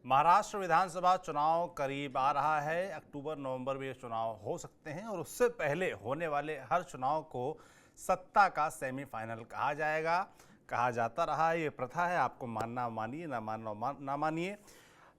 महाराष्ट्र विधानसभा चुनाव करीब आ रहा है। अक्टूबर नवंबर में ये चुनाव हो सकते हैं और उससे पहले होने वाले हर चुनाव को सत्ता का सेमीफाइनल कहा जाएगा। कहा जाता रहा है, ये प्रथा है, आपको मानना मानिए, ना मानना ना मानिए।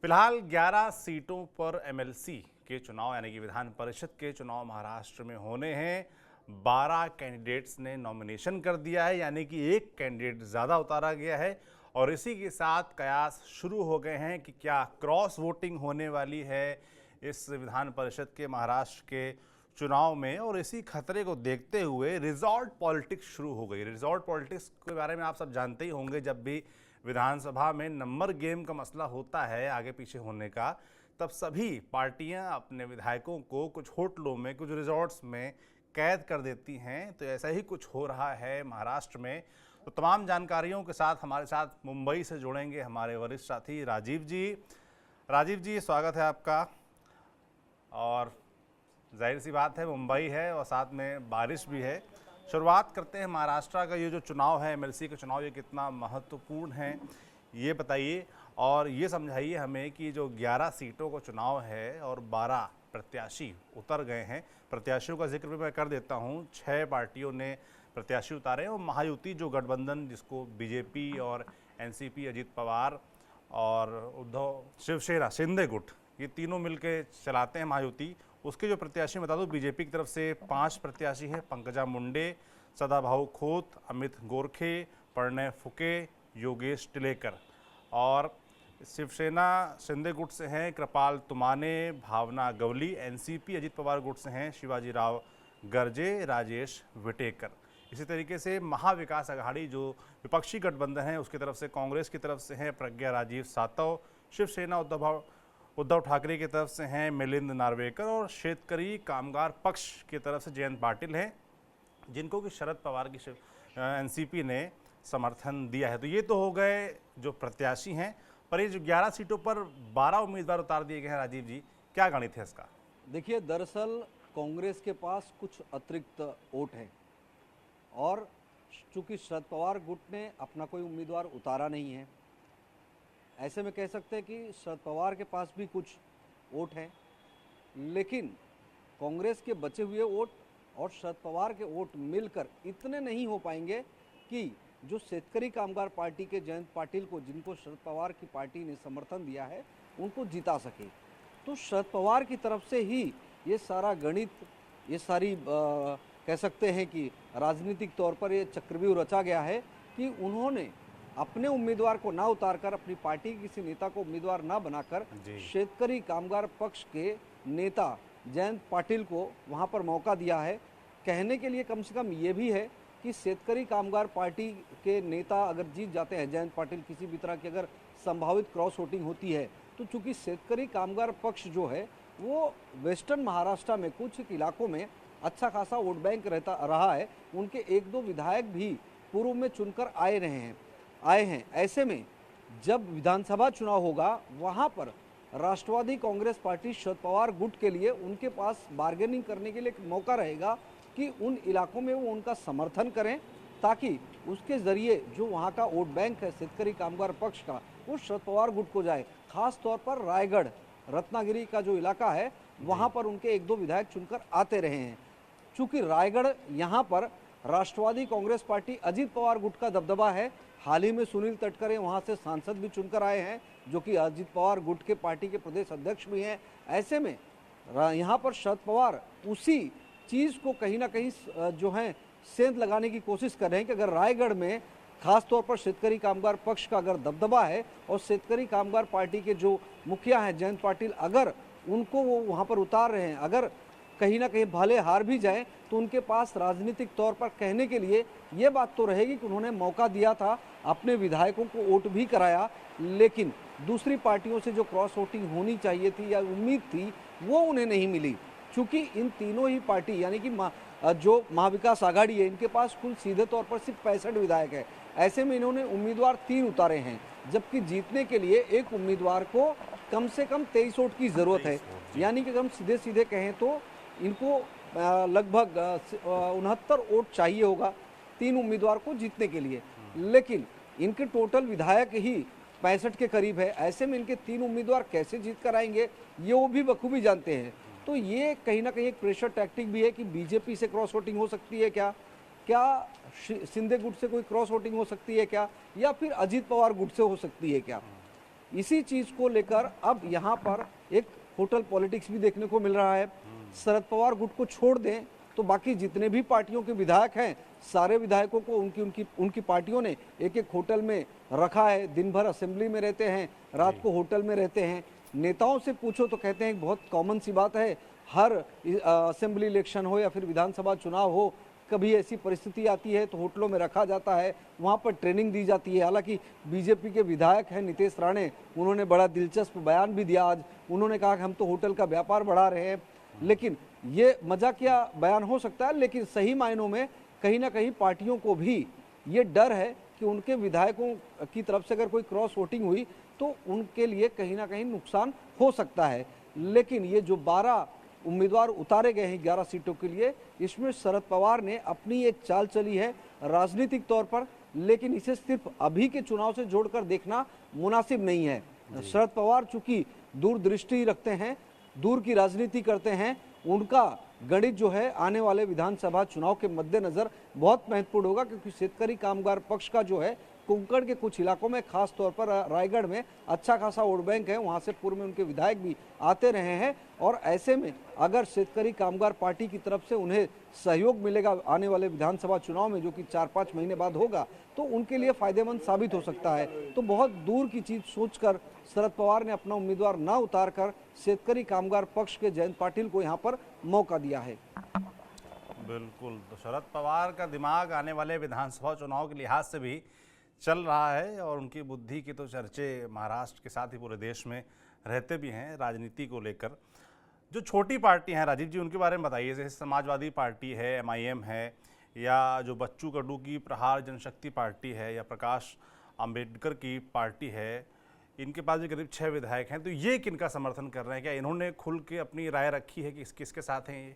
फिलहाल 11 सीटों पर एमएलसी के चुनाव यानी कि विधान परिषद के चुनाव महाराष्ट्र में होने हैं। 12 कैंडिडेट्स ने नॉमिनेशन कर दिया है, यानी कि एक कैंडिडेट ज़्यादा उतारा गया है और इसी के साथ कयास शुरू हो गए हैं कि क्या क्रॉस वोटिंग होने वाली है इस विधान परिषद के महाराष्ट्र के चुनाव में। और इसी खतरे को देखते हुए रिजॉर्ट पॉलिटिक्स शुरू हो गई। रिजॉर्ट पॉलिटिक्स के बारे में आप सब जानते ही होंगे। जब भी विधानसभा में नंबर गेम का मसला होता है आगे पीछे होने का, तब सभी पार्टियां अपने विधायकों को कुछ होटलों में, कुछ रिजॉर्ट्स में कैद कर देती हैं। तो ऐसा ही कुछ हो रहा है महाराष्ट्र में। तो तमाम जानकारियों के साथ हमारे साथ मुंबई से जुड़ेंगे हमारे वरिष्ठ साथी राजीव जी। राजीव जी, स्वागत है आपका। और जाहिर सी बात है, मुंबई है और साथ में बारिश भी है। शुरुआत करते हैं महाराष्ट्र का ये जो चुनाव है, एमएलसी का चुनाव, ये कितना महत्वपूर्ण है ये बताइए। और ये समझाइए हमें कि जो 11 सीटों का चुनाव है और 12 प्रत्याशी उतर गए हैं। प्रत्याशियों का जिक्र भी मैं कर देता हूँ। 6 पार्टियों ने प्रत्याशी उतारे और महायुति जो गठबंधन, जिसको बीजेपी और एनसीपी, अजीत पवार और उद्धव, शिवसेना, शिंदे गुट, ये तीनों मिलकर चलाते हैं महायुति। उसके जो प्रत्याशी बता दूं, बीजेपी की तरफ से 5 प्रत्याशी हैं। पंकजा मुंडे, सदाभाऊ खोत, अमित गोरखे, प्रणय फुके, योगेश टिलेकर। और शिवसेना शिंदे गुट से हैं कृपाल तुमाने, भावना गवली। एनसीपी अजीत पवार गुट से हैं शिवाजी राव गर्जे, राजेश विटेकर। इसी तरीके से महाविकास आघाड़ी जो विपक्षी गठबंधन है, उसकी तरफ से कांग्रेस की तरफ से हैं प्रज्ञा राजीव सातव। शिवसेना उद्धव ठाकरे की तरफ से हैं मिलिंद नार्वेकर। और शेतकरी कामगार पक्ष की तरफ से जयंत पाटिल हैं, जिनको कि शरद पवार की एनसीपी ने समर्थन दिया है। तो ये तो हो गए जो प्रत्याशी हैं। पर ये जो 11 सीटों पर 12 उम्मीदवार उतार दिए गए हैं, राजीव जी, क्या गणित है इसका? देखिए, दरअसल कांग्रेस के पास कुछ अतिरिक्त वोट है और चूंकि शरद पवार गुट ने अपना कोई उम्मीदवार उतारा नहीं है, ऐसे में कह सकते हैं कि शरद पवार के पास भी कुछ वोट हैं, लेकिन कांग्रेस के बचे हुए वोट और शरद पवार के वोट मिलकर इतने नहीं हो पाएंगे कि जो शेतकरी कामगार पार्टी के जयंत पाटिल को, जिनको शरद पवार की पार्टी ने समर्थन दिया है, उनको जिता सके। तो शरद पवार की तरफ से ही ये सारा गणित, ये सारी कह सकते हैं कि राजनीतिक तौर पर ये चक्रव्यूह रचा गया है कि उन्होंने अपने उम्मीदवार को ना उतारकर, अपनी पार्टी के किसी नेता को उम्मीदवार ना बनाकर शेतकरी कामगार पक्ष के नेता जयंत पाटिल को वहां पर मौका दिया है। कहने के लिए कम से कम ये भी है कि शेतकरी कामगार पार्टी के नेता अगर जीत जाते हैं, जयंत पाटिल, किसी भी तरह की अगर संभावित क्रॉस वोटिंग होती है, तो चूंकि शेतकरी कामगार पक्ष जो है वो वेस्टर्न महाराष्ट्र में कुछ इलाकों में अच्छा खासा वोट बैंक रहता रहा है, उनके 1-2 विधायक भी पूर्व में चुनकर आए हैं। ऐसे में जब विधानसभा चुनाव होगा, वहां पर राष्ट्रवादी कांग्रेस पार्टी शरद पवार गुट के लिए उनके पास बार्गेनिंग करने के लिए एक मौका रहेगा कि उन इलाकों में वो उनका समर्थन करें, ताकि उसके जरिए जो वहाँ का वोट बैंक है शेतकरी कामगार पक्ष का, वो शरद पवार गुट को जाए। खास तौर पर रायगढ़, रत्नागिरी का जो इलाका है, वहाँ पर उनके 1-2 विधायक चुनकर आते रहे हैं। चूंकि रायगढ़, यहाँ पर राष्ट्रवादी कांग्रेस पार्टी अजीत पवार गुट का दबदबा है। हाल ही में सुनील तटकरे वहाँ से सांसद भी चुनकर आए हैं, जो कि अजीत पवार गुट के पार्टी के प्रदेश अध्यक्ष भी हैं। ऐसे में यहाँ पर शरद पवार उसी चीज़ को कहीं ना कहीं जो है सेंध लगाने की कोशिश कर रहे हैं कि अगर रायगढ़ में खास तौर पर शेतकरी कामगार पक्ष का अगर दबदबा है और शेतकरी कामगार पार्टी के जो मुखिया हैं जयंत पाटिल, अगर उनको वो वहाँ पर उतार रहे हैं, अगर कहीं ना कहीं भले हार भी जाए, तो उनके पास राजनीतिक तौर पर कहने के लिए ये बात तो रहेगी कि उन्होंने मौका दिया था, अपने विधायकों को वोट भी कराया, लेकिन दूसरी पार्टियों से जो क्रॉस वोटिंग होनी चाहिए थी या उम्मीद थी, वो उन्हें नहीं मिली। चूंकि इन तीनों ही पार्टी यानी कि जो महाविकास आघाड़ी है, इनके पास कुल सीधे तौर पर सिर्फ 65 विधायक है। ऐसे में इन्होंने उम्मीदवार 3 उतारे हैं, जबकि जीतने के लिए एक उम्मीदवार को कम से कम 23 वोट की जरूरत है। यानी कि हम सीधे कहें तो इनको लगभग 69 वोट चाहिए होगा 3 उम्मीदवार को जीतने के लिए। लेकिन इनके टोटल विधायक ही 65 के करीब है। ऐसे में इनके 3 उम्मीदवार कैसे जीत कर आएंगे ये वो भी बखूबी जानते हैं। तो ये कहीं ना कहीं एक प्रेशर टैक्टिक भी है कि बीजेपी से क्रॉस वोटिंग हो सकती है क्या, शिंदे गुट से कोई क्रॉस वोटिंग हो सकती है क्या, या फिर अजीत पवार गुट से हो सकती है क्या। इसी चीज को लेकर अब यहाँ पर एक होटल पॉलिटिक्स भी देखने को मिल रहा है। शरद पवार गुट को छोड़ दें तो बाकी जितने भी पार्टियों के विधायक हैं, सारे विधायकों को उनकी पार्टियों ने एक एक होटल में रखा है। दिन भर असेंबली में रहते हैं, रात को होटल में रहते हैं। नेताओं से पूछो तो कहते हैं बहुत कॉमन सी बात है, हर असेंबली इलेक्शन हो या फिर विधानसभा चुनाव हो, कभी ऐसी परिस्थिति आती है तो होटलों में रखा जाता है, वहाँ पर ट्रेनिंग दी जाती है। हालांकि बीजेपी के विधायक हैं नीतीश राणे, उन्होंने बड़ा दिलचस्प बयान भी दिया आज। उन्होंने कहा कि हम तो होटल का व्यापार बढ़ा रहे हैं, लेकिन ये मजाकिया बयान हो सकता है, लेकिन सही मायनों में कहीं ना कहीं पार्टियों को भी ये डर है कि उनके विधायकों की तरफ से अगर कोई क्रॉस वोटिंग हुई तो उनके लिए कहीं ना कहीं नुकसान हो सकता है। लेकिन ये जो 12 उम्मीदवार उतारे गए हैं 11 सीटों के लिए, इसमें शरद पवार ने अपनी एक चाल चली है राजनीतिक तौर पर, लेकिन इसे सिर्फ अभी के चुनाव से जोड़कर देखना मुनासिब नहीं है। शरद पवार चूंकि दूरदृष्टि रखते हैं, दूर की राजनीति करते हैं, उनका गणित जो है आने वाले विधानसभा चुनाव के मद्देनजर बहुत महत्वपूर्ण होगा, क्योंकि शेतकरी कामगार पक्ष का जो है कोंकण के कुछ इलाकों में, खास तौर पर रायगढ़ में अच्छा खासा वोट बैंक है, वहां से पूर्व में उनके विधायक भी आते रहे हैं। और ऐसे में अगर शेतकरी कामगार पार्टी की तरफ से उन्हें सहयोग मिलेगा आने वाले विधानसभा चुनाव में, जो कि 4-5 महीने बाद होगा, तो उनके लिए फायदेमंद साबित हो सकता है। तो बहुत दूर की चीज सोचकर शरद पवार ने अपना उम्मीदवार न उतार कर शेतकरी कामगार पक्ष के जयंत पाटिल को यहाँ पर मौका दिया है। बिल्कुल, तो शरद पवार का दिमाग आने वाले विधानसभा चुनाव के लिहाज से भी चल रहा है, और उनकी बुद्धि के तो चर्चे महाराष्ट्र के साथ ही पूरे देश में रहते भी हैं राजनीति को लेकर। जो छोटी पार्टी हैं राजीव जी, उनके बारे में बताइए, जैसे समाजवादी पार्टी है, MIM है, या जो बच्चू कडू की प्रहार जनशक्ति पार्टी है, या प्रकाश आंबेडकर की पार्टी है, इनके पास भी करीब 6 विधायक हैं। तो ये किनका समर्थन कर रहे हैं? क्या इन्होंने खुल के अपनी राय रखी है कि किसके साथ हैं ये?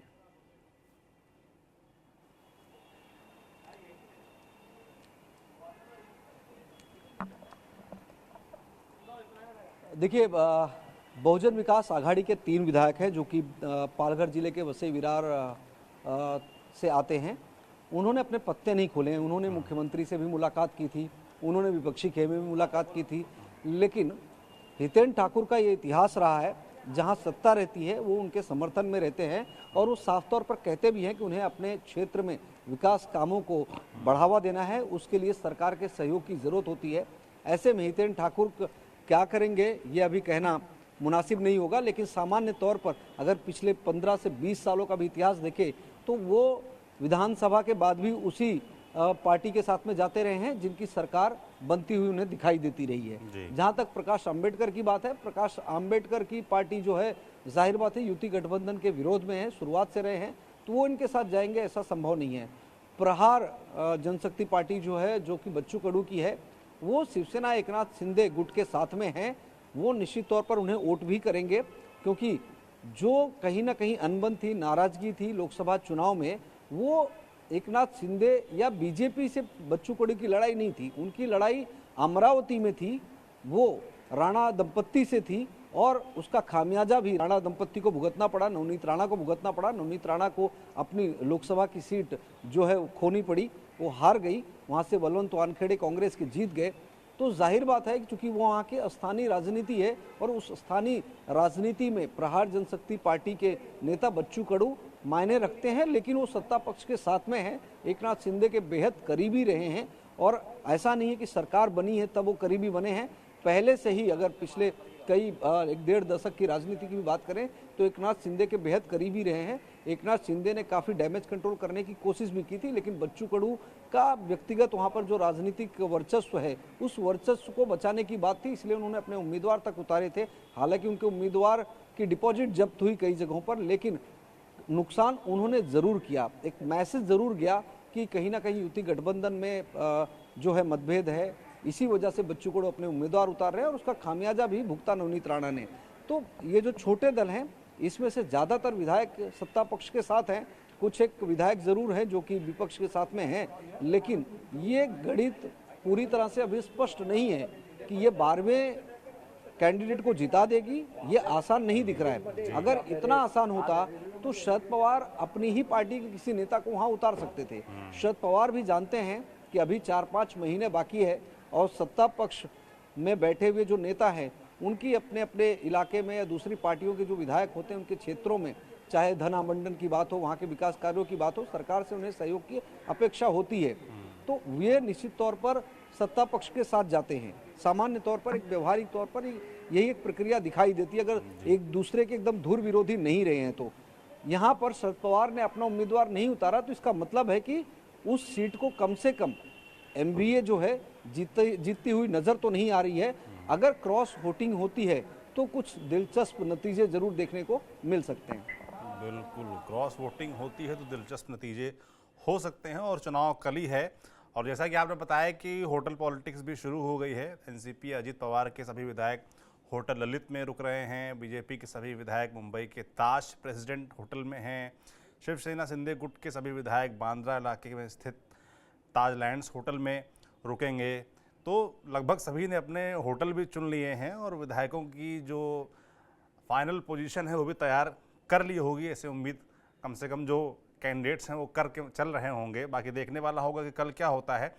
देखिए, बहुजन विकास आघाड़ी के 3 विधायक हैं जो कि पालघर जिले के वसई विरार से आते हैं। उन्होंने अपने पत्ते नहीं खोले हैं। उन्होंने मुख्यमंत्री से भी मुलाकात की थी, उन्होंने विपक्षी खेमे में भी मुलाकात की थी, लेकिन हितेन ठाकुर का ये इतिहास रहा है, जहां सत्ता रहती है वो उनके समर्थन में रहते हैं, और वो साफ तौर पर कहते भी हैं कि उन्हें अपने क्षेत्र में विकास कामों को बढ़ावा देना है, उसके लिए सरकार के सहयोग की जरूरत होती है। ऐसे में हितेन ठाकुर क्या करेंगे ये अभी कहना मुनासिब नहीं होगा, लेकिन सामान्य तौर पर अगर पिछले 15 से 20 सालों का भी इतिहास देखें तो वो विधानसभा के बाद भी उसी पार्टी के साथ में जाते रहे हैं जिनकी सरकार बनती हुई उन्हें दिखाई देती रही है। जहां तक प्रकाश आंबेडकर की बात है, प्रकाश आंबेडकर की पार्टी जो है जाहिर बात है युति गठबंधन के विरोध में है, शुरुआत से रहे हैं, तो वो इनके साथ जाएंगे ऐसा संभव नहीं है। प्रहार जनशक्ति पार्टी जो है, जो कि बच्चू कडू की है, वो शिवसेना एकनाथ शिंदे गुट के साथ में हैं। वो निश्चित तौर पर उन्हें वोट भी करेंगे, क्योंकि जो कहीं ना कहीं अनबन थी, नाराजगी थी लोकसभा चुनाव में, वो एकनाथ शिंदे या बीजेपी से बच्चू कडू की लड़ाई नहीं थी, उनकी लड़ाई अमरावती में थी, वो राणा दंपत्ति से थी, और उसका खामियाजा भी राणा दंपत्ति को भुगतना पड़ा, नवनीत राणा को भुगतना पड़ा। नवनीत राणा को अपनी लोकसभा की सीट जो है खोनी पड़ी, वो हार गई, वहाँ से बलवंत वानखेड़े कांग्रेस के जीत गए। तो जाहिर बात है कि चूंकि वो वहाँ के स्थानीय राजनीति है, और उस स्थानीय राजनीति में प्रहार जनशक्ति पार्टी के नेता बच्चू कडू मायने रखते हैं, लेकिन वो सत्ता पक्ष के साथ में हैं, एकनाथ शिंदे के बेहद करीबी रहे हैं, और ऐसा नहीं है कि सरकार बनी है तब वो करीबी बने हैं। पहले से ही अगर पिछले कई 1-1.5 दशक की राजनीति की भी बात करें तो एकनाथ शिंदे के बेहद करीबी रहे हैं। एकनाथ शिंदे ने काफ़ी डैमेज कंट्रोल करने की कोशिश भी की थी, लेकिन बच्चू कडू का व्यक्तिगत वहाँ पर जो राजनीतिक वर्चस्व है, उस वर्चस्व को बचाने की बात थी, इसलिए उन्होंने अपने उम्मीदवार तक उतारे थे। हालांकि उनके उम्मीदवार की डिपॉजिट जब्त हुई कई जगहों पर, लेकिन नुकसान उन्होंने ज़रूर किया। एक मैसेज ज़रूर गया कि कहीं ना कहीं युति गठबंधन में जो है मतभेद है, इसी वजह से बच्चू कडू अपने उम्मीदवार उतार रहे हैं, और उसका खामियाजा भी भुगता नवनीत राणा ने। तो ये जो छोटे दल हैं, इसमें से ज़्यादातर विधायक सत्ता पक्ष के साथ हैं, कुछ एक विधायक ज़रूर हैं जो कि विपक्ष के साथ में हैं, लेकिन ये गणित पूरी तरह से अभी स्पष्ट नहीं है कि ये 12वें कैंडिडेट को जिता देगी, ये आसान नहीं दिख रहा है। अगर इतना आसान होता तो शरद पवार अपनी ही पार्टी के किसी नेता को वहां उतार सकते थे। शरद पवार भी जानते हैं कि अभी 4-5 महीने बाकी है और सत्ता पक्ष में बैठे हुए जो नेता हैं उनकी अपने अपने इलाके में या दूसरी पार्टियों के जो विधायक होते हैं उनके क्षेत्रों में, चाहे धन आवंटन की बात हो, वहाँ के विकास कार्यों की बात हो, सरकार से उन्हें सहयोग की अपेक्षा होती है। तो वे निश्चित तौर पर सत्ता पक्ष के साथ जाते हैं। सामान्य तौर पर एक व्यवहारिक तौर पर यही एक प्रक्रिया दिखाई देती है, अगर एक दूसरे के एकदम धुर विरोधी नहीं रहे हैं तो। यहाँ पर शरद पवार ने अपना उम्मीदवार नहीं उतारा तो इसका मतलब है कि उस सीट को कम से कम एमवीए जो है जीतती हुई नजर तो नहीं आ रही है। अगर क्रॉस वोटिंग होती है तो कुछ दिलचस्प नतीजे जरूर देखने को मिल सकते हैं। बिल्कुल, क्रॉस वोटिंग होती है तो दिलचस्प नतीजे हो सकते हैं और चुनाव कल ही है। और जैसा कि आपने बताया कि होटल पॉलिटिक्स भी शुरू हो गई है। एनसीपी अजीत पवार के सभी विधायक होटल ललित में रुक रहे हैं, बीजेपी के सभी विधायक मुंबई के ताज प्रेसिडेंट होटल में हैं, शिवसेना शिंदे गुट के सभी विधायक बांद्रा इलाके में स्थित ताज लैंड्स होटल में रुकेंगे। तो लगभग सभी ने अपने होटल भी चुन लिए हैं और विधायकों की जो फाइनल पोजीशन है वो भी तैयार कर ली होगी। ऐसे उम्मीद कम से कम जो कैंडिडेट्स हैं वो करके चल रहे होंगे। बाकी देखने वाला होगा कि कल क्या होता है।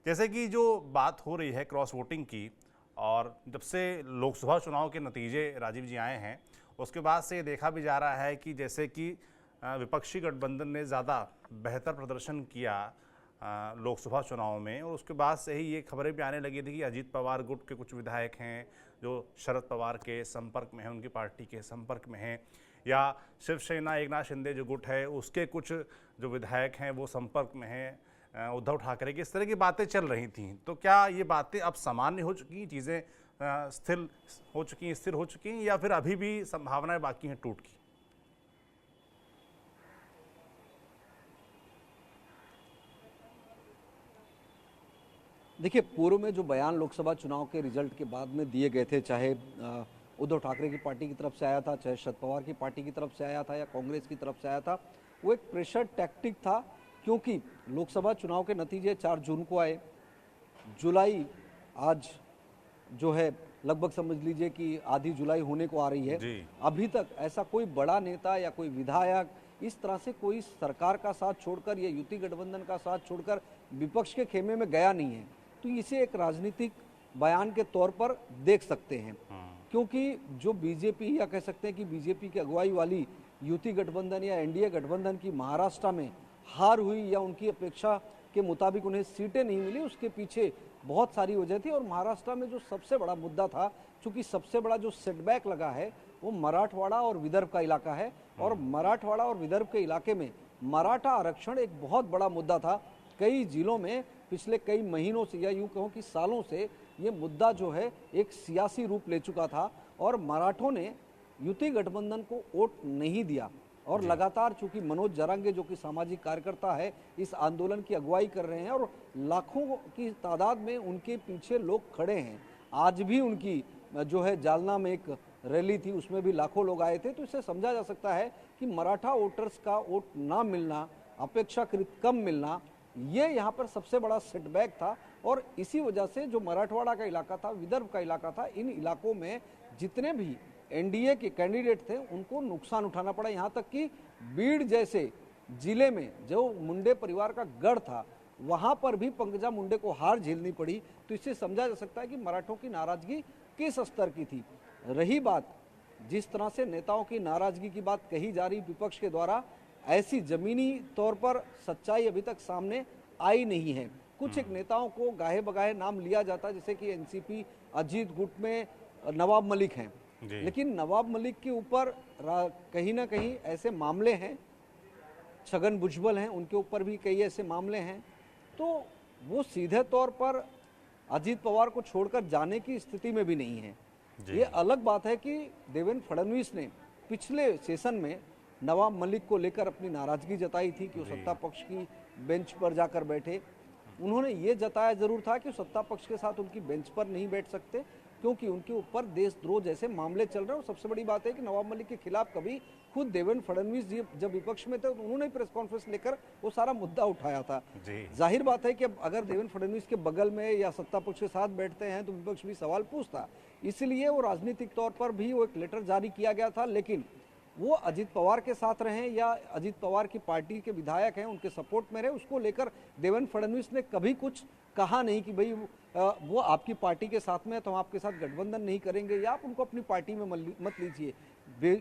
जैसे कि जो बात हो रही है क्रॉस वोटिंग की, और जब से लोकसभा चुनाव के नतीजे राजीव जी आए हैं उसके बाद से ये देखा भी जा रहा है कि जैसे कि विपक्षी गठबंधन ने ज़्यादा बेहतर प्रदर्शन किया लोकसभा चुनाव में, और उसके बाद से ही ये खबरें भी आने लगी थी कि अजीत पवार गुट के कुछ विधायक हैं जो शरद पवार के संपर्क में हैं, उनकी पार्टी के संपर्क में हैं, या शिवसेना एकनाथ शिंदे जो गुट है उसके कुछ जो विधायक हैं वो संपर्क में हैं उद्धव ठाकरे की। इस तरह की बातें चल रही थी। तो क्या ये बातें अब सामान्य हो चुकी, चीज़ें स्थिर हो चुकी हैं, या फिर अभी भी संभावनाएं बाकी हैं टूट की? देखिए, पूर्व में जो बयान लोकसभा चुनाव के रिजल्ट के बाद में दिए गए थे, चाहे उद्धव ठाकरे की पार्टी की तरफ से आया था, चाहे शरद पवार की पार्टी की तरफ से आया था या कांग्रेस की तरफ से आया था, वो एक प्रेशर टैक्टिक था। क्योंकि लोकसभा चुनाव के नतीजे 4 जून को आए, जुलाई आज जो है लगभग समझ लीजिए कि आधी जुलाई होने को आ रही है। अभी तक ऐसा कोई बड़ा नेता या कोई विधायक इस तरह से कोई सरकार का साथ छोड़कर या युति गठबंधन का साथ छोड़कर विपक्ष के खेमे में गया नहीं है। तो इसे एक राजनीतिक बयान के तौर पर देख सकते हैं। क्योंकि जो बीजेपी या कह सकते हैं कि बीजेपी की अगुवाई वाली युति गठबंधन या एनडीए गठबंधन की महाराष्ट्र में हार हुई या उनकी अपेक्षा के मुताबिक उन्हें सीटें नहीं मिली, उसके पीछे बहुत सारी वजह थी। और महाराष्ट्र में जो सबसे बड़ा मुद्दा था, चूंकि सबसे बड़ा जो सेटबैक लगा है वो मराठवाड़ा और विदर्भ का इलाका है, और मराठवाड़ा और विदर्भ के इलाके में मराठा आरक्षण एक बहुत बड़ा मुद्दा था। कई जिलों में पिछले कई महीनों से या यूं कहूं कि सालों से ये मुद्दा जो है एक सियासी रूप ले चुका था, और मराठों ने युति गठबंधन को वोट नहीं दिया। और लगातार चूंकि मनोज जरांगे जो कि सामाजिक कार्यकर्ता है इस आंदोलन की अगुवाई कर रहे हैं, और लाखों की तादाद में उनके पीछे लोग खड़े हैं। आज भी उनकी जो है जालना में एक रैली थी, उसमें भी लाखों लोग आए थे। तो इससे समझा जा सकता है कि मराठा वोटर्स का वोट ना मिलना, अपेक्षाकृत कम मिलना, ये यहाँ पर सबसे बड़ा सेटबैक था। और इसी वजह से जो मराठवाड़ा का इलाका था, विदर्भ का इलाका था, इन इलाकों में जितने भी एनडीए के कैंडिडेट थे उनको नुकसान उठाना पड़ा। यहाँ तक कि बीड़ जैसे जिले में जो मुंडे परिवार का गढ़ था वहाँ पर भी पंकजा मुंडे को हार झेलनी पड़ी। तो इससे समझा जा सकता है कि मराठों की नाराजगी किस स्तर की थी। रही बात जिस तरह से नेताओं की नाराजगी की बात कही जा रही विपक्ष के द्वारा, ऐसी जमीनी तौर पर सच्चाई अभी तक सामने आई नहीं है। कुछ एक नेताओं को गाहे बगाहे नाम लिया जाता है, जैसे कि एनसीपी अजीत गुट में नवाब मलिक हैं, लेकिन नवाब मलिक के ऊपर कहीं ना कहीं ऐसे मामले हैं, छगन भुजबल हैं उनके ऊपर भी कई ऐसे मामले हैं। तो वो सीधे तौर पर अजीत पवार को छोड़कर जाने की स्थिति में भी नहीं है। ये अलग बात है कि देवेंद्र फडणवीस ने पिछले सेशन में नवाब मलिक को लेकर अपनी नाराजगी जताई थी कि वो सत्ता पक्ष की बेंच पर जाकर बैठे। उन्होंने ये जताया जरूर था कि सत्ता पक्ष के साथ उनकी बेंच पर नहीं बैठ सकते, क्योंकि उनके ऊपर देशद्रोह जैसे मामले चल रहे हैं। और सबसे बड़ी बात है कि नवाब मलिक के खिलाफ कभी खुद देवेंद्र फडणवीस जी जब विपक्ष में थे तो उन्होंने प्रेस कॉन्फ्रेंस लेकर वो सारा मुद्दा उठाया था। जी। जाहिर बात है कि अगर देवेंद्र फडणवीस के बगल में या सत्ता पक्ष के साथ बैठते हैं तो विपक्ष भी सवाल पूछता, इसलिए वो राजनीतिक तौर पर भी वो एक लेटर जारी किया गया था। लेकिन वो अजित पवार के साथ रहे या अजित पवार की पार्टी के विधायक हैं उनके सपोर्ट में रहे, उसको लेकर देवेंद्र फडणवीस ने कभी कुछ कहा नहीं कि भाई वो आपकी पार्टी के साथ में है तो हम आपके साथ गठबंधन नहीं करेंगे या आप उनको अपनी पार्टी में मत लीजिए।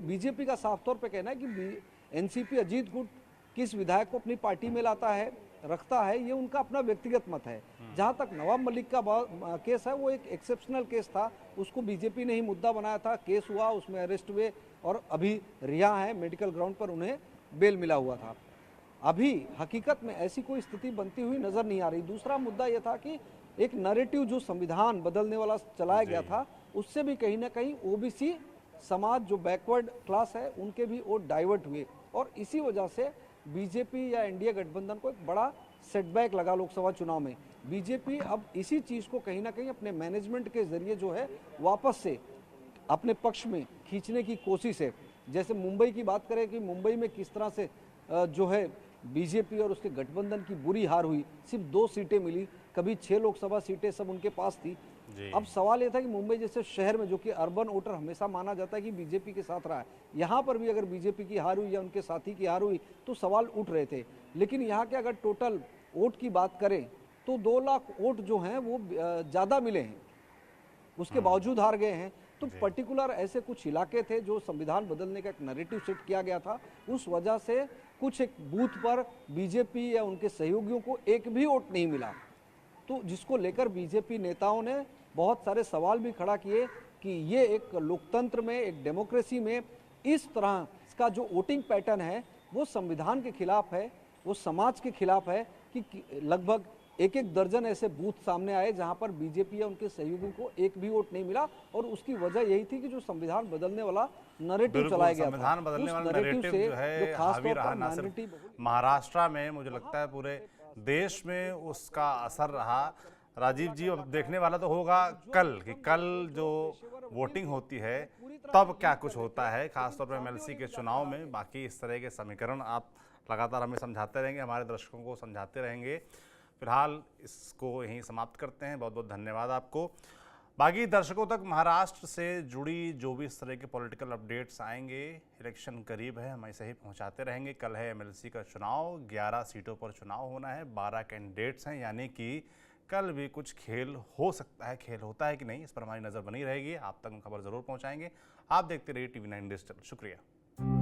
बीजेपी का साफ तौर पे कहना है कि एनसीपी अजीत गुट किस विधायक को अपनी पार्टी में लाता है रखता है ये उनका अपना व्यक्तिगत मत है। जहां तक नवाब मलिक का केस है वो एक एक्सेप्शनल केस था, उसको बीजेपी ने ही मुद्दा बनाया था, केस हुआ, उसमें अरेस्ट हुए और अभी रिहा है, मेडिकल ग्राउंड पर उन्हें बेल मिला हुआ था। अभी हकीकत में ऐसी कोई स्थिति बनती हुई नजर नहीं आ रही। दूसरा मुद्दा यह था कि एक नैरेटिव जो संविधान बदलने वाला चलाया गया था उससे भी कहीं ना कहीं ओबीसी समाज जो बैकवर्ड क्लास है उनके भी वोट डाइवर्ट हुए और इसी वजह से बीजेपी या एनडीए गठबंधन को एक बड़ा सेटबैक लगा लोकसभा चुनाव में। बीजेपी अब इसी चीज को कहीं ना कहीं अपने मैनेजमेंट के जरिए जो है वापस से अपने पक्ष में खींचने की कोशिश है। जैसे मुंबई की बात करें कि मुंबई में किस तरह से जो है बीजेपी और उसके गठबंधन की बुरी हार हुई, सिर्फ 2 सीटें मिली, कभी 6 लोकसभा सीटें सब उनके पास थी। अब सवाल यह था कि मुंबई जैसे शहर में जो कि अर्बन वोटर हमेशा माना जाता है कि बीजेपी के साथ रहा है, यहाँ पर भी अगर बीजेपी की हार हुई या उनके साथी की हार हुई तो सवाल उठ रहे थे। लेकिन यहाँ के अगर टोटल वोट की बात करें तो 2 लाख वोट जो हैं वो ज़्यादा मिले हैं, उसके बावजूद हार गए हैं। तो पर्टिकुलर ऐसे कुछ इलाके थे जो संविधान बदलने का एक नैरेटिव सेट किया गया था, उस वजह से कुछ एक बूथ पर बीजेपी या उनके सहयोगियों को एक भी वोट नहीं मिला। तो जिसको लेकर बीजेपी नेताओं ने बहुत सारे सवाल भी खड़ा किए कि ये एक लोकतंत्र में, एक डेमोक्रेसी में इस तरह का जो वोटिंग पैटर्न है वो संविधान के खिलाफ है, वो समाज के खिलाफ है कि लगभग 1-1 दर्जन ऐसे बूथ सामने आए जहां पर बीजेपी या उनके सहयोगियों को एक भी वोट नहीं मिला। और उसकी वजह यही थी कि जो संविधान बदलने वाला नैरेटिव चलाया गया था, संविधान बदलने वाला नैरेटिव जो है हावी रहा ना सिर्फ महाराष्ट्र में, मुझे लगता है पूरे देश में उसका असर रहा। राजीव जी, अब देखने वाला तो होगा कल कि कल जो वोटिंग होती है तब क्या कुछ होता है, खासतौर पर एमएलसी के चुनाव में। बाकी इस तरह के समीकरण आप लगातार हमें समझाते रहेंगे, हमारे दर्शकों को समझाते रहेंगे। फिलहाल इसको यहीं समाप्त करते हैं। बहुत बहुत धन्यवाद आपको। बाकी दर्शकों तक महाराष्ट्र से जुड़ी जो भी इस तरह के पॉलिटिकल अपडेट्स आएंगे, इलेक्शन करीब है, हम ऐसे ही पहुंचाते रहेंगे। कल है एमएलसी का चुनाव, 11 सीटों पर चुनाव होना है, 12 कैंडिडेट्स हैं, यानी कि कल भी कुछ खेल हो सकता है। खेल होता है कि नहीं, इस पर हमारी नज़र बनी रहेगी। आप तक खबर जरूर पहुंचाएंगे। आप देखते रहिए TV9 डिजिटल। शुक्रिया।